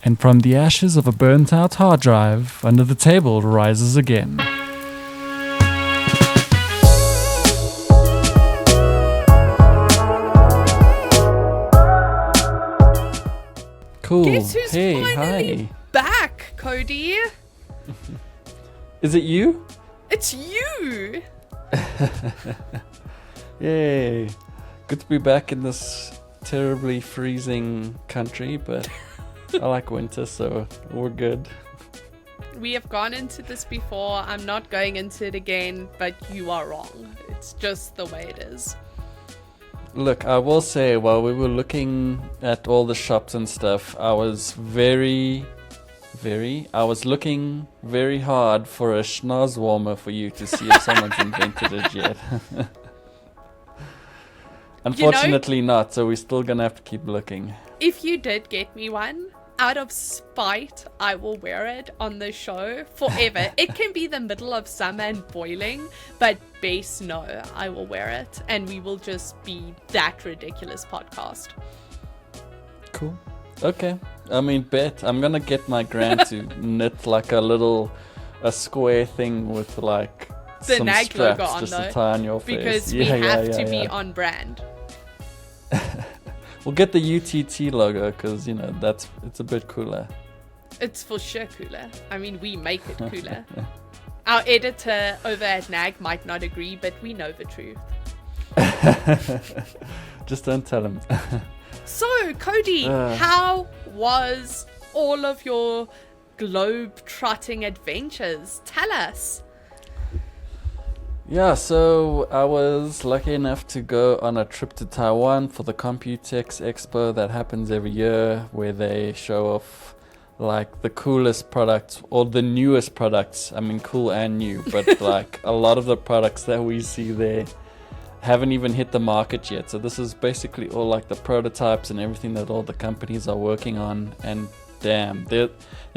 And from the ashes of a burnt-out hard drive, under the table rises again. Cool. Guess who's Hey, finally hi. back, Cody? Is it you? It's you! Yay. Good to be back in this terribly freezing country, but I like winter, so we're good. We have gone into this before. I'm not going into it again, but you are wrong. It's just the way it is. Look, I will say, while we were looking at all the shops and stuff, I was looking very hard for a schnoz warmer for you to see if someone's invented it yet. Unfortunately not, so we're still gonna have to keep looking. If you did get me one, out of spite, I will wear it on the show forever. It can be the middle of summer and boiling, but base no, I will wear it, and we will just be that ridiculous podcast. Cool. Okay. I mean, bet. I'm gonna get my gran to knit like a square thing with like The some NAG straps logo on just though, to tie on your face. because we have to be on brand. We'll get the UTT logo because, you know, it's a bit cooler. It's for sure cooler. I mean, we make it cooler. Our editor over at NAG might not agree, but we know the truth. Just don't tell him. So, Cody, how was all of your globe-trotting adventures? Tell us. Yeah, so I was lucky enough to go on a trip to Taiwan for the Computex Expo that happens every year, where they show off like the coolest products or the newest products. I mean, cool and new, but like a lot of the products that we see there haven't even hit the market yet. So this is basically all like the prototypes and everything that all the companies are working on. And damn, there's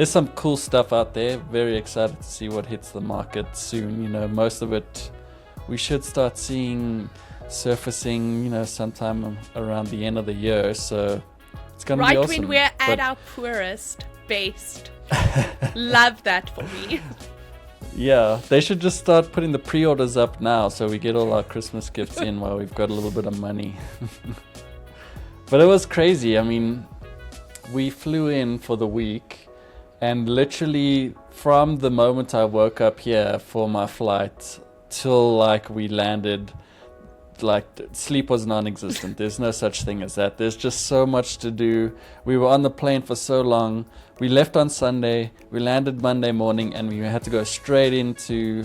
some cool stuff out there. Very excited to see what hits the market soon. You know, most of it we should start seeing surfacing, you know, sometime around the end of the year. So it's gonna be awesome. Right when we're at our poorest, best. Love that for me. Yeah, they should just start putting the pre-orders up now so we get all our Christmas gifts in while we've got a little bit of money. But it was crazy. I mean, we flew in for the week, and literally from the moment I woke up here for my flight till like we landed, like sleep was non-existent. There's no such thing as that. There's just so much to do. We were on the plane for so long. We left on Sunday, we landed Monday morning, and we had to go straight into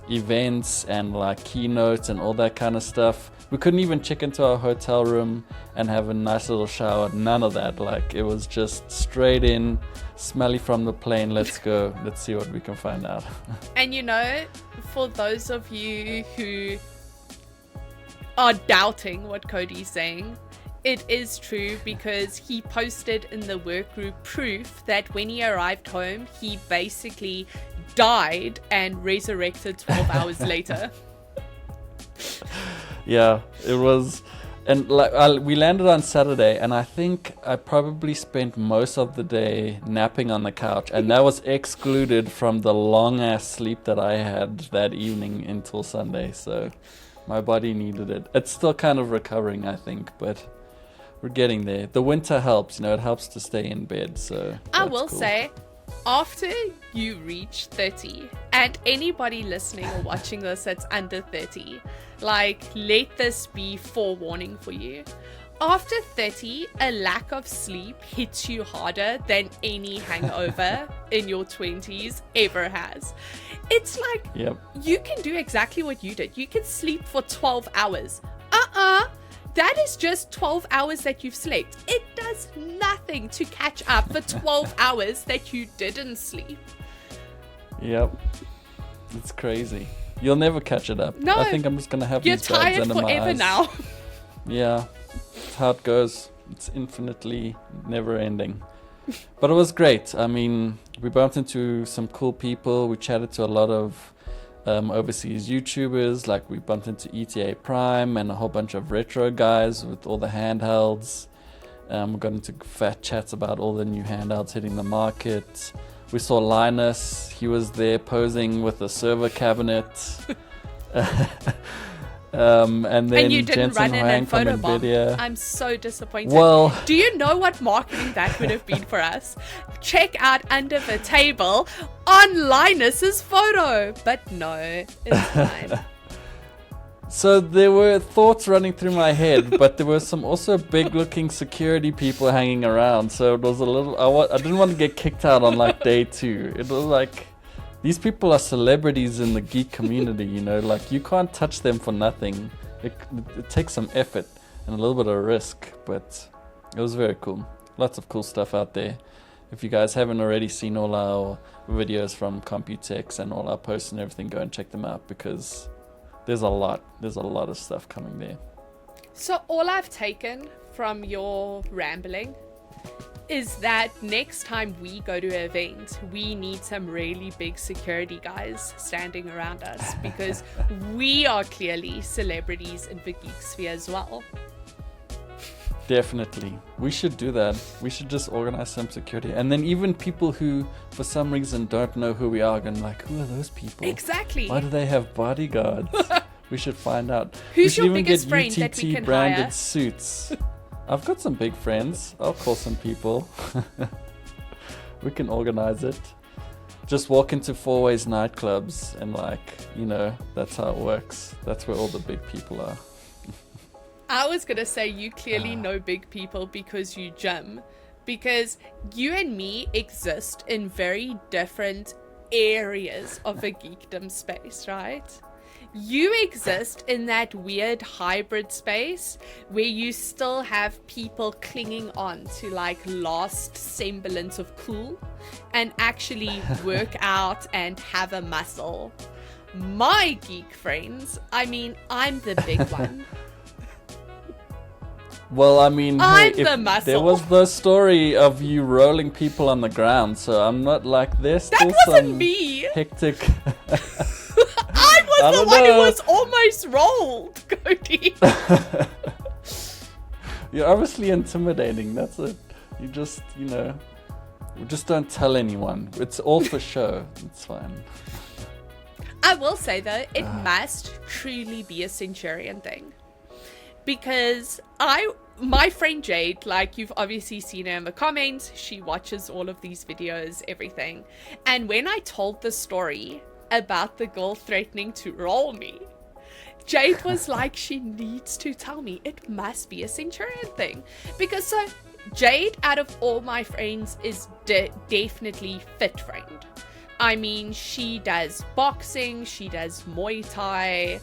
events and like keynotes and all that kind of stuff. We couldn't even check into our hotel room and have a nice little shower. None of that. Like, it was just straight in, smelly from the plane. Let's go. Let's see what we can find out. And you know, for those of you who are doubting what Cody's saying, it is true, because he posted in the work group proof that when he arrived home, he basically died and resurrected 12 hours later. Yeah, it was. And like we landed on Saturday, and I think I probably spent most of the day napping on the couch, and that was excluded from the long ass sleep that I had that evening until Sunday. So my body needed it. It's still kind of recovering, I think, but we're getting there. The winter helps, you know, it helps to stay in bed. So I will cool. say, after you reach 30, and anybody listening or watching this that's under 30, like, let this be forewarning for you. After 30, a lack of sleep hits you harder than any hangover in your 20s ever has. It's like, You can do exactly what you did. You can sleep for 12 hours. That is just 12 hours that you've slept. It does nothing to catch up for 12 hours that you didn't sleep. Yep. It's crazy. You'll never catch it up. No. I think I'm just going to have You're these bags tired under my forever eyes. now. Yeah. That's how it goes. It's infinitely never ending. But it was great. I mean, we bumped into some cool people. We chatted to a lot of overseas YouTubers. Like, we bumped into ETA Prime and a whole bunch of retro guys with all the handhelds. We got into fat chats about all the new handouts hitting the market. We saw Linus. He was there posing with a server cabinet. And then you didn't run in Huang and from photobomb. NVIDIA. I'm so disappointed. Well, do you know what marketing that would have been for us? Check out under the table on Linus's photo. But no, it's fine. so there were thoughts running through my head, but there were some also big-looking security people hanging around. So it was a little. I didn't want to get kicked out on like day 2. It was like, these people are celebrities in the geek community, you know, like you can't touch them for nothing. It takes some effort and a little bit of risk, but it was very cool. Lots of cool stuff out there. If you guys haven't already seen all our videos from Computex and all our posts and everything, go and check them out, because there's a lot of stuff coming there. So all I've taken from your rambling is that next time we go to an event, we need some really big security guys standing around us, because we are clearly celebrities in the geek sphere as well. Definitely. We should do that. We should just organize some security. And then even people who, for some reason, don't know who we are, going like, who are those people? Exactly. Why do they have bodyguards? We should find out. Who's we your should even biggest get friend UTT that we can branded hire? suits. I've got some big friends. I'll call some people. We can organize it. Just walk into Four Ways nightclubs and that's how it works. That's where all the big people are. I was going to say you clearly know big people because you gym. Because you and me exist in very different areas of a geekdom space, right? You exist in that weird hybrid space where you still have people clinging on to like last semblance of cool and actually work out and have a muscle. My geek friends, I mean, I'm the big one. Well, I mean, I'm hey, the muscle. there was the story of you rolling people on the ground, so I'm not like this. That wasn't me. Hectic. I was the one who was almost rolled, Cody. You're obviously intimidating. That's it. You just, just don't tell anyone. It's all for show. It's fine. I will say though, it must truly be a Centurion thing. Because my friend Jade, like you've obviously seen her in the comments, she watches all of these videos, everything. And when I told the story about the girl threatening to roll me, Jade was like, she needs to tell me. It must be a Centurion thing. Because so Jade, out of all my friends, is definitely fit friend. I mean, she does boxing, she does Muay Thai,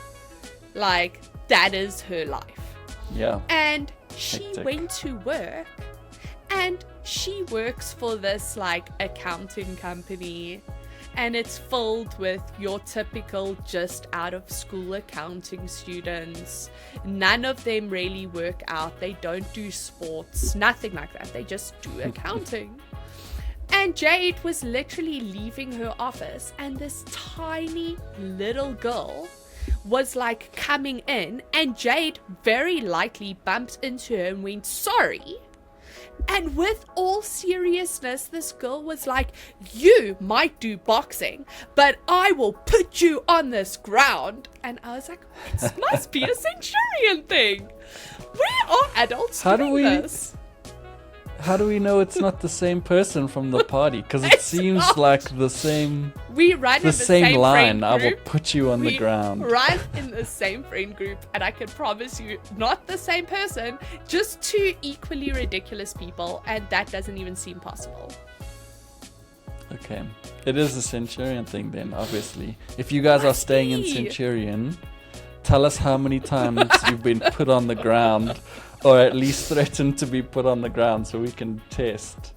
like that is her life. Yeah. And she Hectic. went to work, and she works for this like accounting company, and it's filled with your typical just out of school accounting students. None of them really work out. They don't do sports, nothing like that. They just do accounting. And Jade was literally leaving her office, and this tiny little girl was like coming in, and Jade very lightly bumped into her and went, sorry. And with all seriousness, this girl was like, you might do boxing, but I will put you on this ground. And I was like, it must be a Centurion thing. We are adults doing this. How do we know it's not the same person from the party? Because it seems not. like the same. We run in the same line. friend I will group. put you on the ground. We run in the same friend group, and I can promise you, not the same person, just two equally ridiculous people, and that doesn't even seem possible. Okay. It is a Centurion thing then, obviously. If you guys are staying in Centurion, tell us how many times you've been put on the ground, or at least threatened to be put on the ground, so we can test.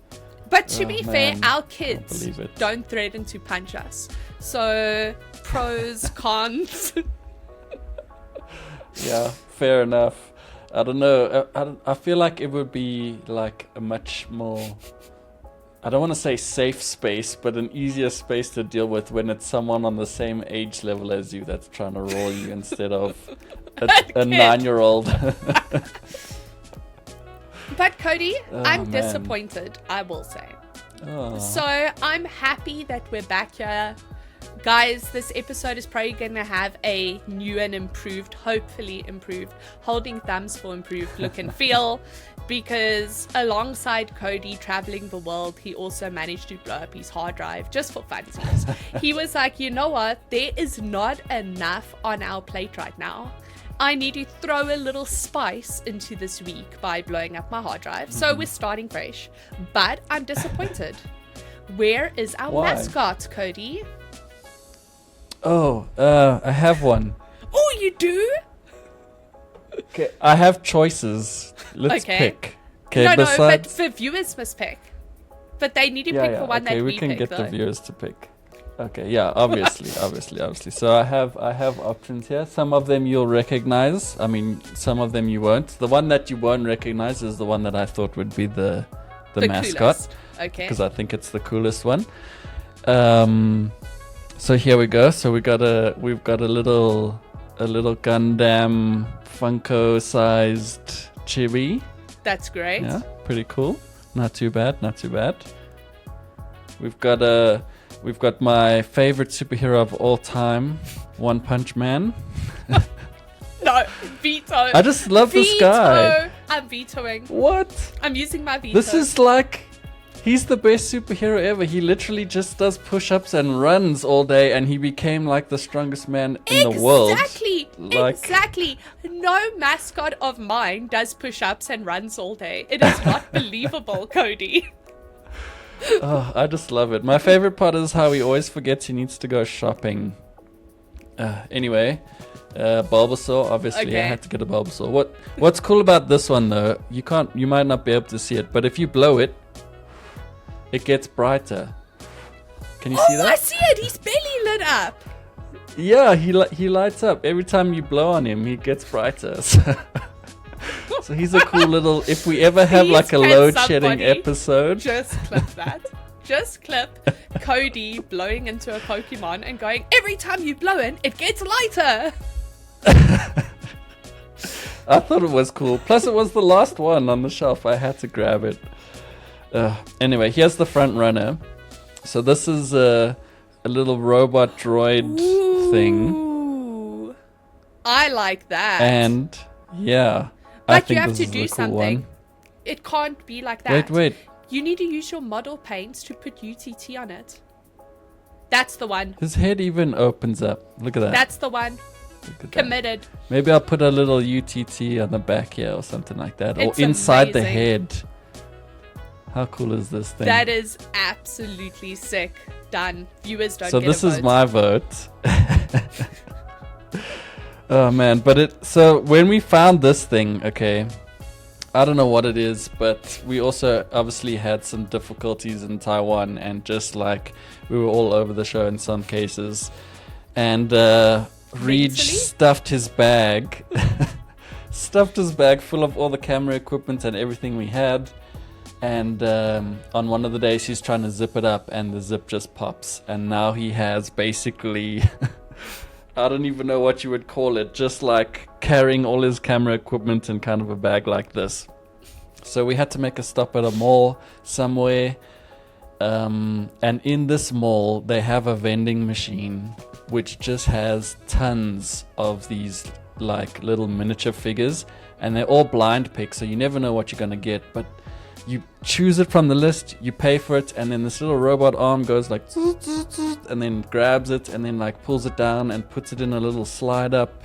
But to be fair, our can't kids believe it. don't threaten to punch us. So, pros, cons. Yeah, fair enough. I don't know. I feel like it would be like a much more, I don't want to say safe space, but an easier space to deal with when it's someone on the same age level as you that's trying to roll you instead of a 9-year-old. But Cody, I'm man. disappointed, I will say. Oh. So I'm happy that we're back here. Guys, this episode is probably going to have a new and improved, hopefully improved, holding thumbs for improved look and feel, because alongside Cody traveling the world, he also managed to blow up his hard drive just for funsies. He was like, you know what, there is not enough on our plate right now. I need to throw a little spice into this week by blowing up my hard drive. So we're starting fresh, but I'm disappointed. Where is our mascot, Cody? Oh, I have one. Oh, you do? Okay, I have choices. Let's pick. Okay, no, besides... but the viewers must pick. But they need to pick the one that we can pick, get though. the viewers to pick. Okay, yeah, obviously. So I have options here. Some of them you'll recognize. I mean, some of them you won't. The one that you won't recognize is the one that I thought would be the mascot. Coolest. Okay. Because I think it's the coolest one. So here we go. So we've got a little Gundam Funko sized chibi. That's great. Yeah, pretty cool. Not too bad. We've got my favorite superhero of all time, One Punch Man. No, veto. I just love this guy. I'm vetoing. What? I'm using my veto. This is like, he's the best superhero ever. He literally just does push-ups and runs all day, and he became like the strongest man in the world. Exactly. No mascot of mine does push-ups and runs all day. It is not believable, Cody. Oh, I just love it. My favorite part is how he always forgets he needs to go shopping. Anyway, Bulbasaur. Obviously, Okay. I had to get a Bulbasaur. What's cool about this one though? You might not be able to see it, but if you blow it, it gets brighter. Can you see that? I see it. He's belly lit up. Yeah, he lights up every time you blow on him. He gets brighter. So he's a cool little. If we ever have like a load shedding episode, Just clip that. Just clip Cody blowing into a Pokemon and going, every time you blow in, it gets lighter. I thought it was cool. Plus, it was the last one on the shelf. I had to grab it. Anyway, here's the front runner. So this is a little robot droid thing. Ooh, I like that. And yeah, I but think you have this to is do the cool something. one. It can't be like that. Wait. You need to use your model paints to put UTT on it. That's the one. His head even opens up. Look at that. That's the one. Look at that. Committed. Maybe I'll put a little UTT on the back here or something like that. It's or inside the amazing. head. How cool is this thing? That is absolutely sick. Done. Viewers don't So get this a is vote. my vote. Oh man, so when we found this thing, okay, I don't know what it is, but we also obviously had some difficulties in Taiwan, and just like we were all over the show in some cases, and Reed stuffed his bag full of all the camera equipment and everything we had. And on one of the days he's trying to zip it up and the zip just pops, and now he has basically I don't even know what you would call it, just like carrying all his camera equipment in kind of a bag like this. So we had to make a stop at a mall somewhere, and in this mall they have a vending machine which just has tons of these like little miniature figures, and they're all blind picks, so you never know what you're gonna get, but you choose it from the list, you pay for it, and then this little robot arm goes like zzz, zzz, zzz, and then grabs it and then like pulls it down and puts it in a little slide up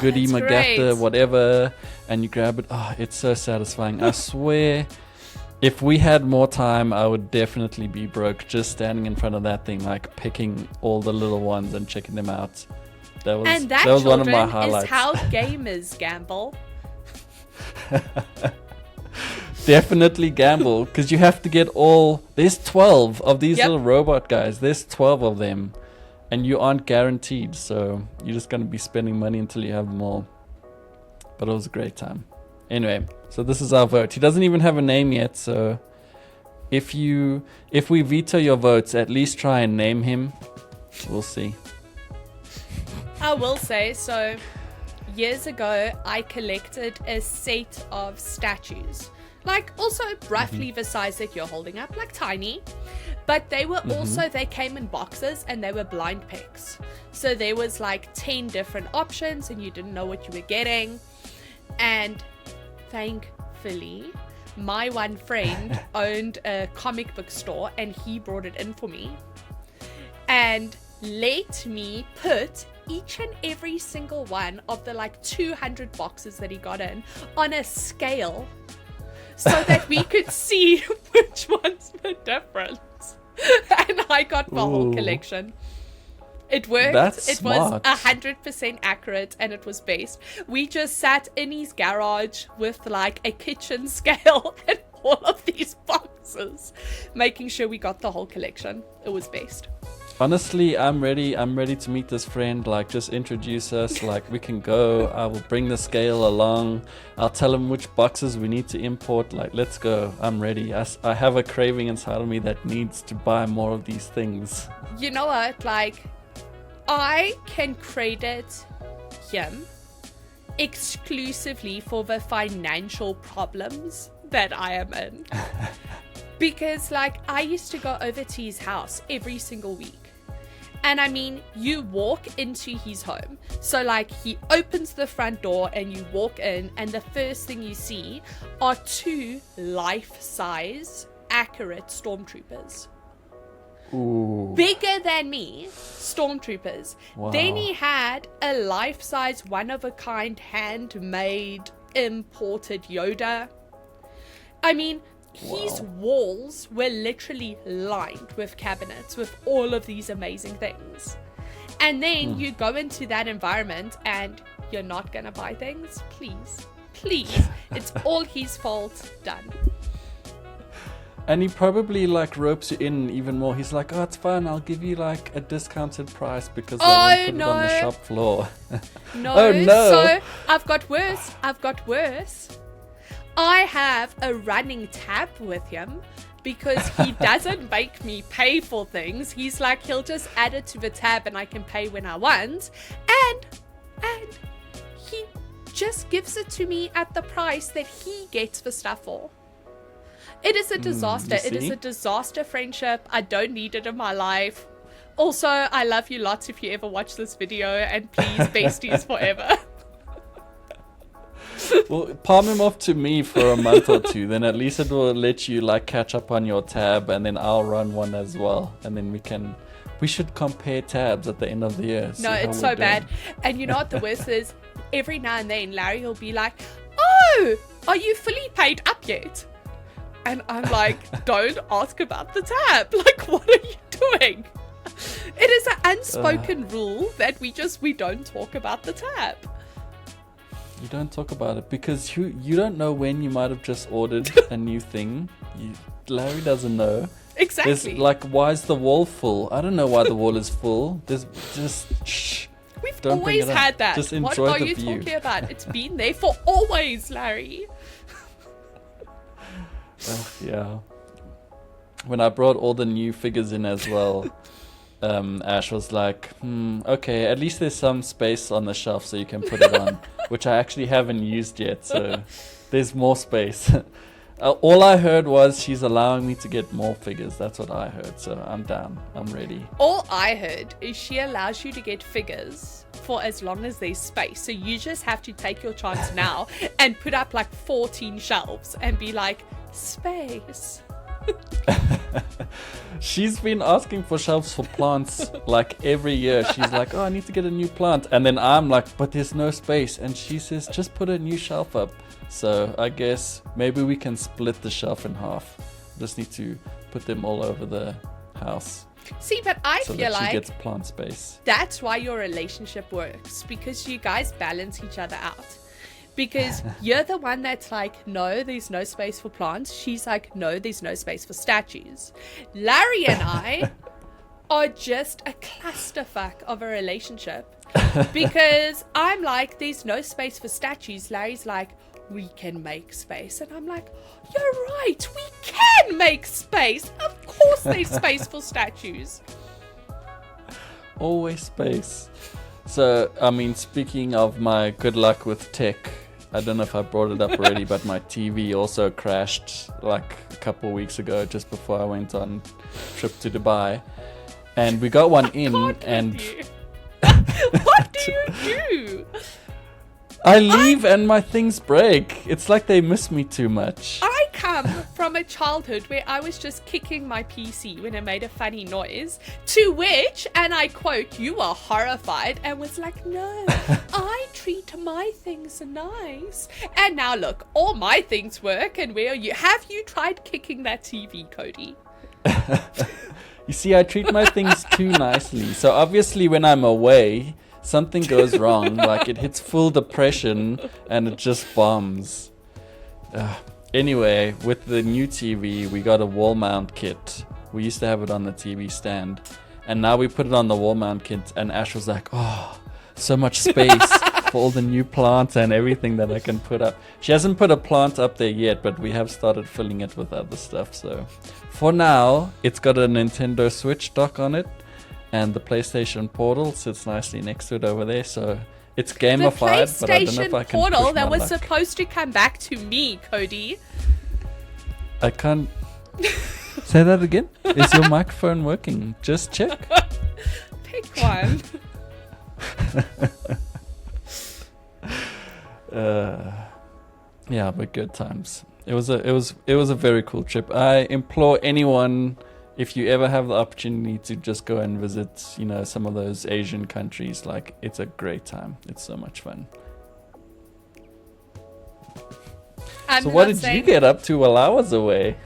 goodie that's magafta great. whatever, and you grab it. Oh, it's so satisfying. I swear if we had more time I would definitely be broke just standing in front of that thing, like picking all the little ones and checking them out. That was one of my highlights. Is how gamers gamble. Definitely gamble, because you have to get all. There's 12 of these little robot guys. There's 12 of them, and you aren't guaranteed. So you're just gonna be spending money until you have them all. But it was a great time. Anyway, so this is our vote. He doesn't even have a name yet. So if we veto your votes, at least try and name him. We'll see. I will say, so years ago I collected a set of statues. Like, also roughly the size that you're holding up, like tiny. But they were also, they came in boxes and they were blind picks. So there was like 10 different options and you didn't know what you were getting. And thankfully, my one friend owned a comic book store and he brought it in for me. And let me put each and every single one of the like 200 boxes that he got in on a scale so that we could see which ones were different. And I got the whole collection. It worked. That's it smart. was 100% accurate and it was based. We just sat in his garage with like a kitchen scale and all of these boxes, making sure we got the whole collection. It was based. Honestly, I'm ready to meet this friend. Like, just introduce us. Like, we can go. I will bring the scale along. I'll tell him which boxes we need to import. Like, let's go. I'm ready. I have a craving inside of me that needs to buy more of these things. You know what? Like, I can credit him exclusively for the financial problems that I am in. Because, like, I used to go over to his house every single week. And I mean, you walk into his home. So, like, he opens the front door and you walk in, and the first thing you see are 2 life-size, accurate stormtroopers. Ooh. Bigger than me, stormtroopers. Wow. Then he had a life-size, one-of-a-kind, handmade, imported Yoda. I mean, his walls were literally lined with cabinets with all of these amazing things. And then you go into that environment and you're not gonna buy things? Please. It's all his fault. Done. And he probably like ropes you in even more. He's like, oh, it's fine. I'll give you like a discounted price because I won't put it on the shop floor. No. Oh, no. So I've got worse. I have a running tab with him because he doesn't make me pay for things. He's like, he'll just add it to the tab and I can pay when I want. And he just gives it to me at the price that he gets the stuff for. It is a disaster. It is a disaster friendship. I don't need it in my life. Also, I love you lots if you ever watch this video, and please, besties forever. Well, palm him off to me for a month or two, then at least it will let you like catch up on your tab, and then I'll run one as well, and then we should compare tabs at the end of the year. No, it's so bad. And you know what the worst is? Every now and then Larry will be like, oh, are you fully paid up yet? And I'm like, don't ask about the tab. Like, what are you doing? It is an unspoken rule that we don't talk about the tab. You don't talk about it because you don't know when you might have just ordered a new thing. Larry doesn't know. Exactly. There's like, why is the wall full? I don't know why the wall is full. There's just shh. We've Don't always had that. Just what enjoy are the you view. talking about? It's been there for always, Larry. Yeah. When I brought all the new figures in as well, Ash was like, okay, at least there's some space on the shelf so you can put it on, which I actually haven't used yet, so there's more space. All I heard was she's allowing me to get more figures. That's what I heard, so I'm down. I'm ready. All I heard is she allows you to get figures for as long as there's space. So you just have to take your chance now and put up like 14 shelves and be like, space. She's been asking for shelves for plants like every year. She's like, oh, I need to get a new plant. And then I'm like, but there's no space. And she says, just put a new shelf up. So I guess maybe we can split the shelf in half. Just need to put them all over the house. See, but I so feel that like she gets plant space. That's why your relationship works, because you guys balance each other out. Because you're the one that's like, no, there's no space for plants. She's like, no, there's no space for statues. Larry and I are just a clusterfuck of a relationship. Because I'm like, there's no space for statues. Larry's like, we can make space. And I'm like, you're right, we can make space. Of course there's space for statues. Always space. So, I mean, speaking of my good luck with tech, I don't know if I brought it up already, but my TV also crashed like a couple of weeks ago, just before I went on trip to Dubai. And we got one in, and what do you do? I leave and my things break. It's like they miss me too much. I come from a childhood where I was just kicking my PC when it made a funny noise, to which, and I quote, you were horrified and was like, no, I treat my things nice. And now look, all my things work, and where are you? Have you tried kicking that TV, Cody? You see, I treat my things too nicely. So obviously when I'm away, something goes wrong. Like it hits full depression and it just bombs. Anyway, with the new TV, we got a wall mount kit. We used to have it on the TV stand. And now we put it on the wall mount kit. And Ash was like, oh, so much space for all the new plants and everything that I can put up. She hasn't put a plant up there yet, but we have started filling it with other stuff. So for now, it's got a Nintendo Switch dock on it. And the PlayStation Portal sits nicely next to it over there. So it's gamified, but I don't know if I can push my Portal that was luck. supposed to come back to me, Cody. I can't... Say that again? Is your microphone working? Just check. Pick one. Yeah, but good times. It was a very cool trip. I implore anyone, if you ever have the opportunity to just go and visit, some of those Asian countries, like it's a great time. It's so much fun. So what did you get up to while I was away?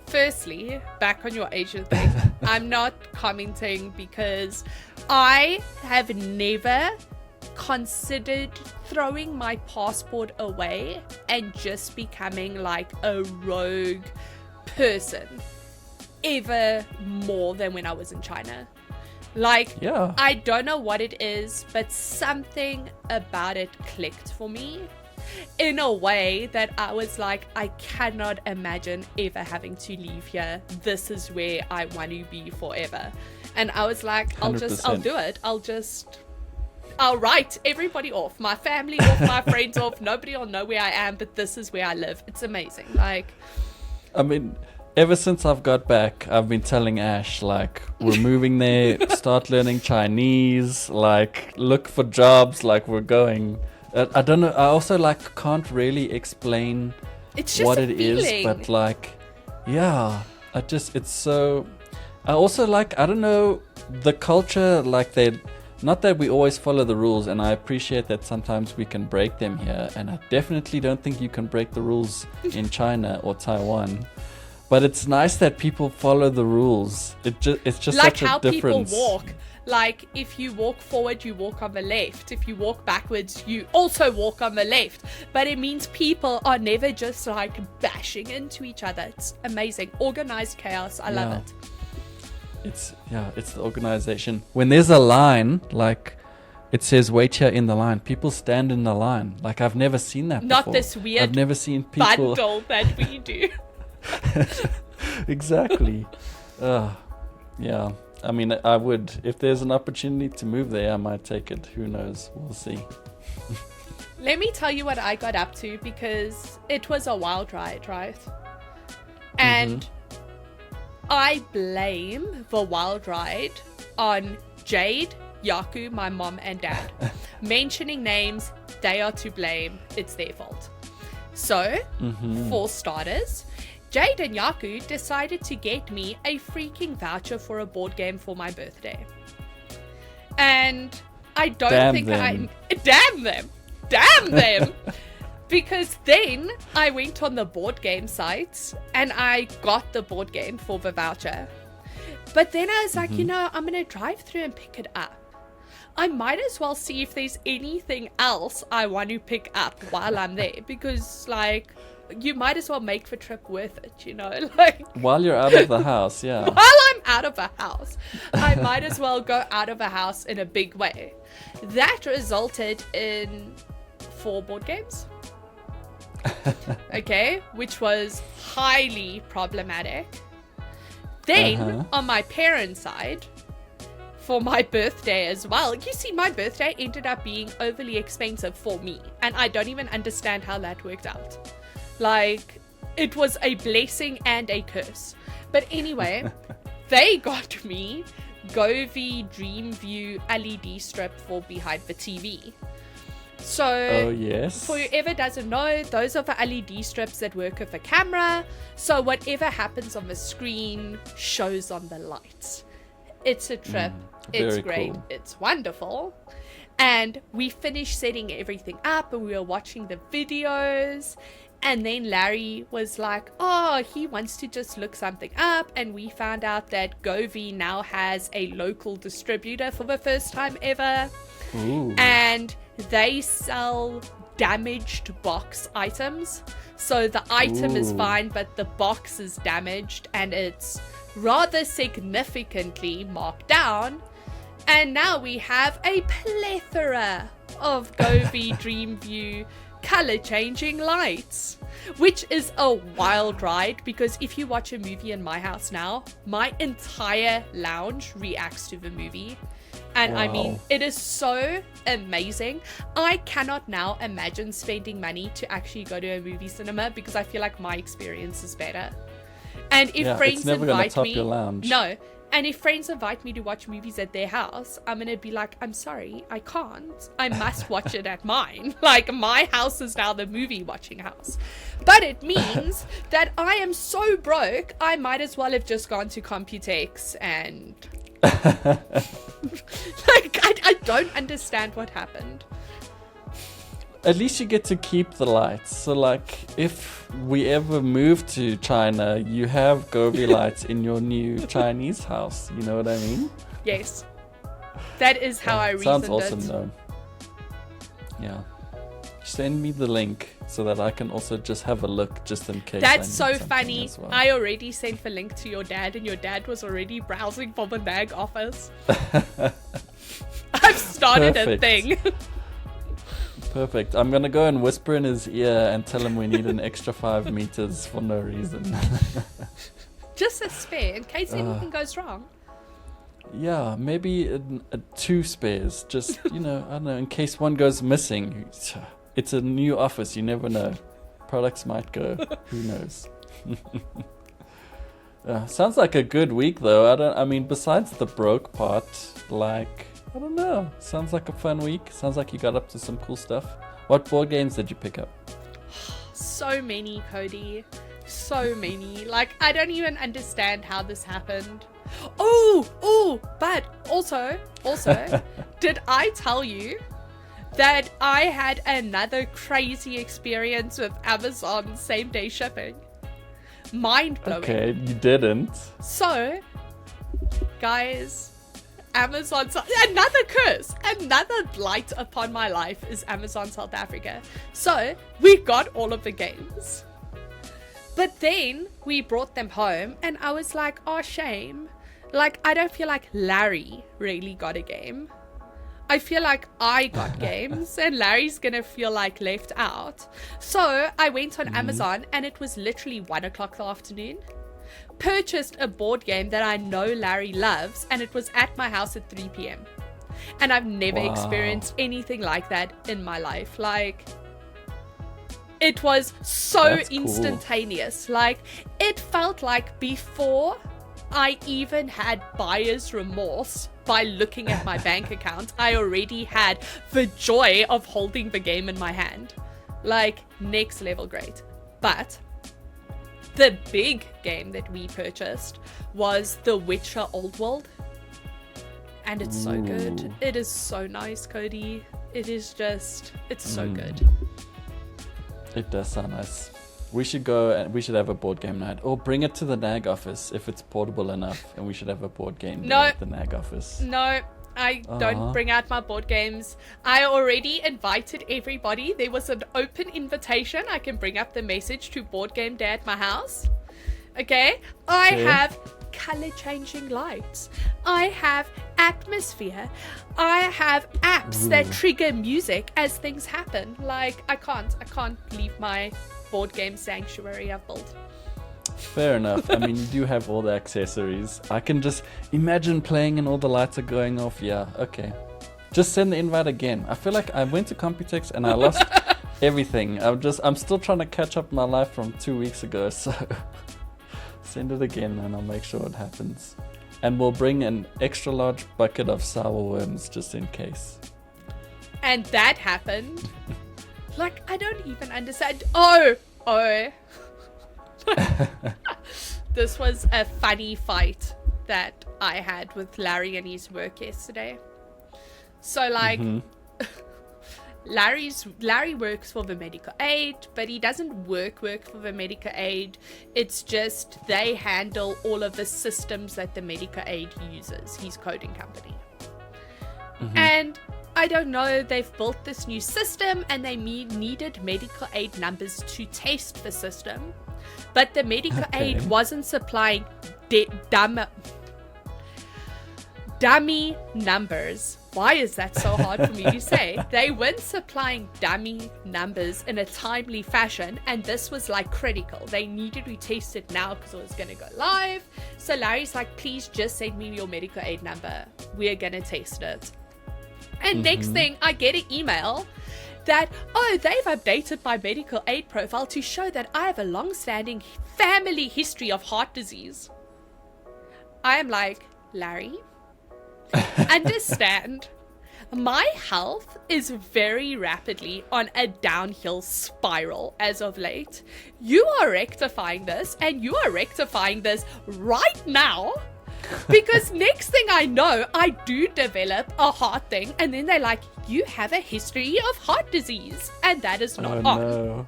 Firstly, back on your Asian thing, I'm not commenting because I have never considered throwing my passport away and just becoming like a rogue person ever more than when I was in China. Like, yeah. I don't know what it is, but something about it clicked for me in a way that I was like, I cannot imagine ever having to leave here. This is where I want to be forever. And I was like, I'll do it. I'll write everybody off, my family off, my friends off. Nobody will know where I am, but this is where I live. It's amazing. Like, I mean, ever since I've got back, I've been telling Ash, like, we're moving there, start learning Chinese, like, look for jobs, like, we're going. I don't know, I also, like, can't really explain what it is, but, like, yeah, it's so... I also, like, I don't know, the culture, like, not that we always follow the rules, and I appreciate that sometimes we can break them here, and I definitely don't think you can break the rules in China or Taiwan. But it's nice that people follow the rules. It's just like such a how difference. people walk. Like, if you walk forward, you walk on the left. If you walk backwards, you also walk on the left. But it means people are never just like bashing into each other. It's amazing. Organized chaos. I love it. It's the organization. When there's a line, like it says wait here in the line, people stand in the line. Like, I've never seen that before. Not this weird I've never seen people bundle that we do. Exactly. Yeah. I mean, I would, if there's an opportunity to move there, I might take it. Who knows? We'll see. Let me tell you what I got up to, because it was a wild ride, right? And I blame the wild ride on Jade, Yaku, my mom and dad. Mentioning names, they are to blame. It's their fault. So, for starters, Jade and Yaku decided to get me a freaking voucher for a board game for my birthday. And I don't Damn them! Because then I went on the board game sites and I got the board game for the voucher. But then I was like, I'm going to drive through and pick it up. I might as well see if there's anything else I want to pick up while I'm there. Because, like, you might as well make the trip worth it, Like, while you're out of the house, yeah. While I'm out of the house, I might as well go out of the house in a big way. That resulted in 4 board games. Okay, which was highly problematic. Then, on my parents' side, for my birthday as well. You see, my birthday ended up being overly expensive for me, and I don't even understand how that worked out. Like, it was a blessing and a curse. But anyway, they got me Govee Dreamview LED strip for behind the TV. So, oh, yes. For whoever doesn't know, those are the LED strips that work with the camera. So whatever happens on the screen shows on the lights. It's a trip. It's great. Cool. It's wonderful. And we finished setting everything up and we were watching the videos. And then Larry was like, oh, he wants to just look something up. And we found out that Govee now has a local distributor for the first time ever. Ooh. And they sell damaged box items. So the item is fine, but the box is damaged and it's rather significantly marked down. And now we have a plethora of Govee Dreamview color changing lights, which is a wild ride, because if you watch a movie in my house now, my entire lounge reacts to the movie. And wow. I mean, it is so amazing. I cannot now imagine spending money to actually go to a movie cinema, because I feel like my experience is better. And if friends invite me, no, and if friends invite me to watch movies at their house, I'm gonna be like, I'm sorry, I can't. I must watch it at mine. Like, my house is now the movie watching house. But it means that I am so broke, I might as well have just gone to Computex and like, I don't understand what happened. At least you get to keep the lights. So, like, if we ever move to China, you have Govee lights in your new Chinese house. You know what I mean? Yes. That is how I reasoned it. Sounds awesome, though. Yeah. Send me the link so that I can also just have a look, just in case. That's so funny. Well. I already sent the link to your dad, and your dad was already browsing for the NAG office. I've started a thing. Perfect. I'm going to go and whisper in his ear and tell him we need an extra 5 meters for no reason. Just a spare, in case anything goes wrong. Yeah, maybe 2 spares. Just, I don't know, in case one goes missing. It's a new office, you never know. Products might go. Who knows? Sounds like a good week, though. I mean, besides the broke part, like, I don't know. Sounds like a fun week. Sounds like you got up to some cool stuff. What board games did you pick up? So many, Cody. So many. Like, I don't even understand how this happened. But also, did I tell you that I had another crazy experience with Amazon same-day shipping? Mind-blowing. Okay, you didn't. So, guys, Amazon, another curse, another blight upon my life is Amazon South Africa. So, we got all of the games. But then we brought them home and I was like, oh, shame. Like, I don't feel like Larry really got a game. I feel like I got games and Larry's gonna feel like left out. So I went on Amazon and it was literally 1 o'clock the afternoon. Purchased a board game that I know Larry loves, and it was at my house at 3 p.m. And I've never experienced anything like that in my life. Like, it was so instantaneous. Cool. Like, it felt like before I even had buyer's remorse by looking at my bank account, I already had the joy of holding the game in my hand. Like, next level great. But the big game that we purchased was The Witcher Old World. And it's so good. It is so nice, Cody. It is just, it's so good. It does sound nice. We should go and we should have a board game night, or bring it to the NAG office if it's portable enough, and we should have a board game night at the NAG office. No, I don't bring out my board games. I already invited everybody. There was an open invitation. I can bring up the message to Board Game Day at my house. Okay? I have color changing lights. I have atmosphere. I have apps that trigger music as things happen. Like, I can't leave my board game sanctuary I've built. Fair enough. I mean, you do have all the accessories. I can just imagine playing and all the lights are going off. Yeah, okay. Just send the invite again. I feel like I went to Computex and I lost everything. I'm still trying to catch up my life from 2 weeks ago. So send it again and I'll make sure it happens. And we'll bring an extra large bucket of sour worms just in case. And that happened. Like, I don't even understand. Oh. This was a funny fight that I had with Larry and his work yesterday. So, like, Larry works for the medical aid, but he doesn't work for the medical aid. It's just they handle all of the systems that the medical aid uses, his coding company. And I don't know, they've built this new system and they needed medical aid numbers to test the system, but the medical aid wasn't supplying dummy numbers. Why is that so hard for me to say? They weren't supplying dummy numbers in a timely fashion, and this was like critical. They needed to test it now because it was going to go live. So Larry's like, please just send me your medical aid number. We're going to test it. And next thing, I get an email that, oh, they've updated my medical aid profile to show that I have a long-standing family history of heart disease. I am like, Larry, understand, my health is very rapidly on a downhill spiral as of late. You are rectifying this, and you are rectifying this right now. Because next thing I know, I do develop a heart thing, and then they're like, you have a history of heart disease, and that is not on. No.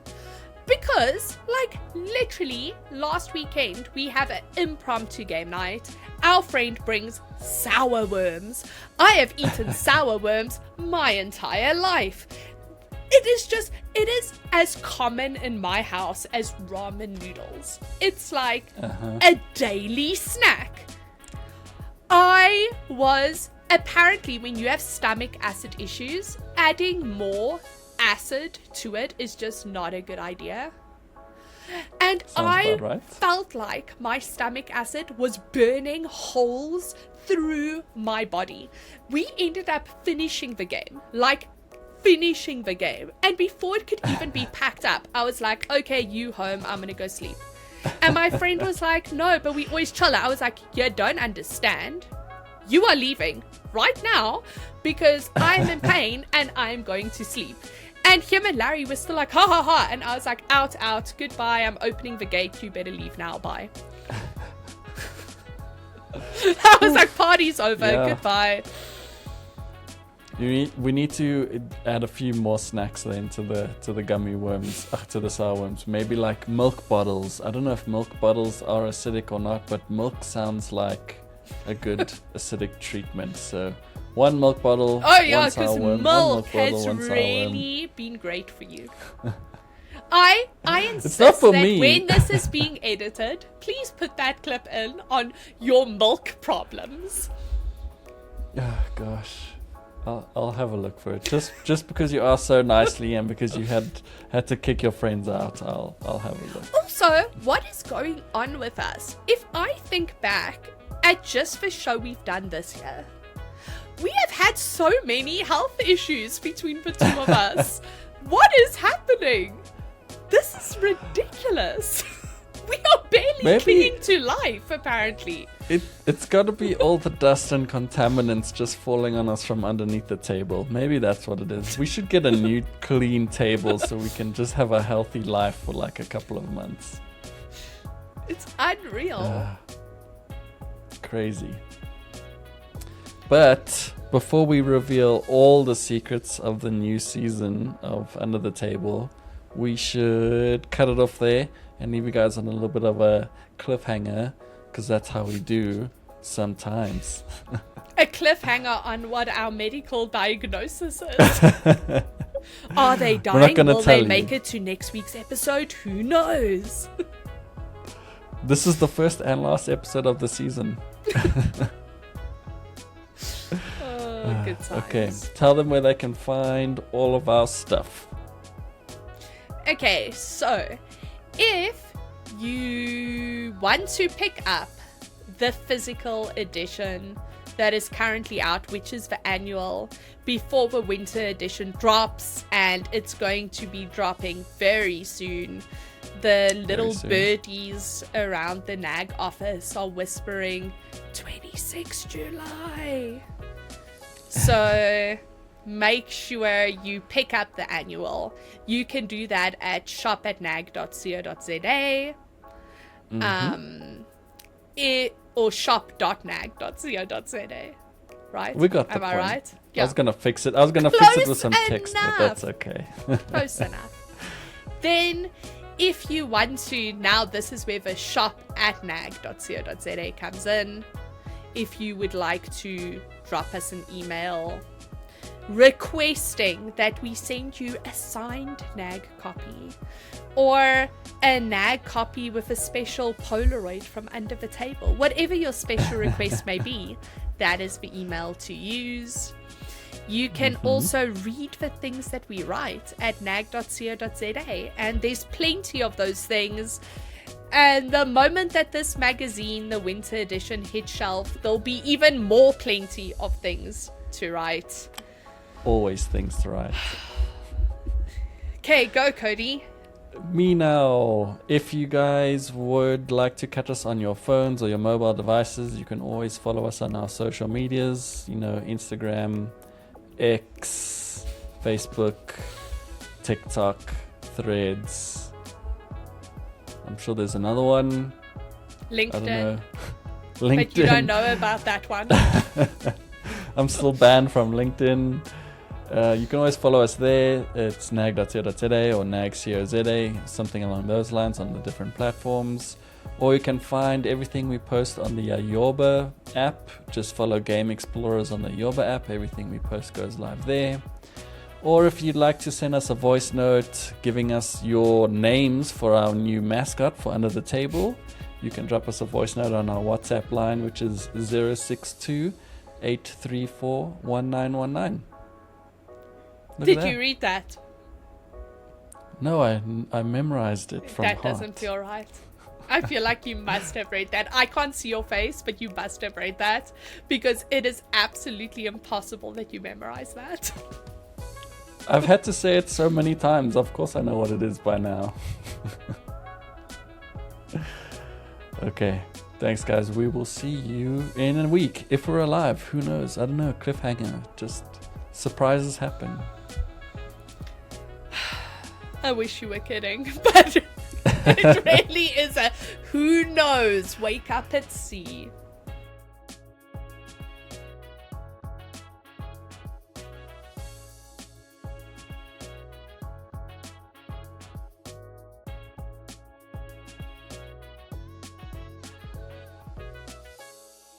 Because, like, literally last weekend we have an impromptu game night. Our friend brings sour worms. I have eaten sour worms my entire life. It is as common in my house as ramen noodles. It's like a daily snack. I was, apparently when you have stomach acid issues, adding more acid to it is just not a good idea. And I felt like my stomach acid was burning holes through my body. We ended up finishing the game. And before it could even be packed up, I was like, okay, you home, I'm gonna go sleep. And my friend was like, no, but we always chill. I was like, you don't understand. You are leaving right now because I'm in pain and I'm going to sleep. And him and Larry were still like, ha ha ha. And I was like, out, goodbye. I'm opening the gate. You better leave now. Bye. I was like, party's over. Yeah. Goodbye. We need to add a few more snacks then to the gummy worms, to the sour worms. Maybe like milk bottles. I don't know if milk bottles are acidic or not, but milk sounds like a good acidic treatment. So one milk bottle. Oh yeah, because milk has really been great for you. I insist that when this is being edited, please put that clip in on your milk problems. Oh gosh. I'll have a look for it. Just because you asked so nicely and because you had to kick your friends out, I'll have a look. Also, what is going on with us? If I think back at just the show we've done this year, we have had so many health issues between the two of us. What is happening? This is ridiculous. We are barely clinging to life, apparently. It's got to be all the dust and contaminants just falling on us from underneath the table. Maybe that's what it is. We should get a new clean table so we can just have a healthy life for like a couple of months. It's unreal. Crazy. But before we reveal all the secrets of the new season of Under the Table, we should cut it off there and leave you guys on a little bit of a cliffhanger, because that's how we do sometimes. A cliffhanger on what our medical diagnosis is. Are they dying? Will they make it to next week's episode? Who knows? This is the first and last episode of the season. Good times. Okay, tell them where they can find all of our stuff. Okay, so if you want to pick up the physical edition that is currently out, which is the annual, before the winter edition drops, and it's going to be dropping very soon. The little birdies around the NAG office are whispering 26 July. So make sure you pick up the annual. You can do that at shop@nag.co.za. Or shop.nag.co.za. Right? We got the Am point. I right? Yeah. I was gonna fix it. I was gonna fix it with some text, but that's okay. Close enough. Then, if you want to, now this is where the shop@nag.co.za comes in. If you would like to drop us an email requesting that we send you a signed NAG copy, or a NAG copy with a special Polaroid from under the table, whatever your special request may be, that is the email to use. You can also read the things that we write at nag.co.za, and there's plenty of those things. And the moment that this magazine, the winter edition, hits shelf, there'll be even more plenty of things to write. Always things to write. Okay, go Cody. Me now. If you guys would like to catch us on your phones or your mobile devices, you can always follow us on our social medias. You know, Instagram, X, Facebook, TikTok, Threads. I'm sure there's another one. LinkedIn. I don't know. LinkedIn. But you don't know about that one. I'm still banned from LinkedIn. You can always follow us there. It's nag.co.za or nag.co.za, something along those lines on the different platforms. Or you can find everything we post on the Yorba app. Just follow Game Explorers on the Yorba app. Everything we post goes live there. Or if you'd like to send us a voice note giving us your names for our new mascot for Under the Table, you can drop us a voice note on our WhatsApp line, which is 062 834 1919. Did you read that? No, I memorized it from heart. That heart. doesn't feel right. I feel like you must have read that. I can't see your face, but you must have read that, because it is absolutely impossible that you memorize that. I've had to say it so many times. Of course I know what it is by now. Okay. Thanks, guys. We will see you in a week. If we're alive. Who knows? I don't know. Cliffhanger. Just surprises happen. I wish you were kidding, but it really is a who knows, wake up at sea.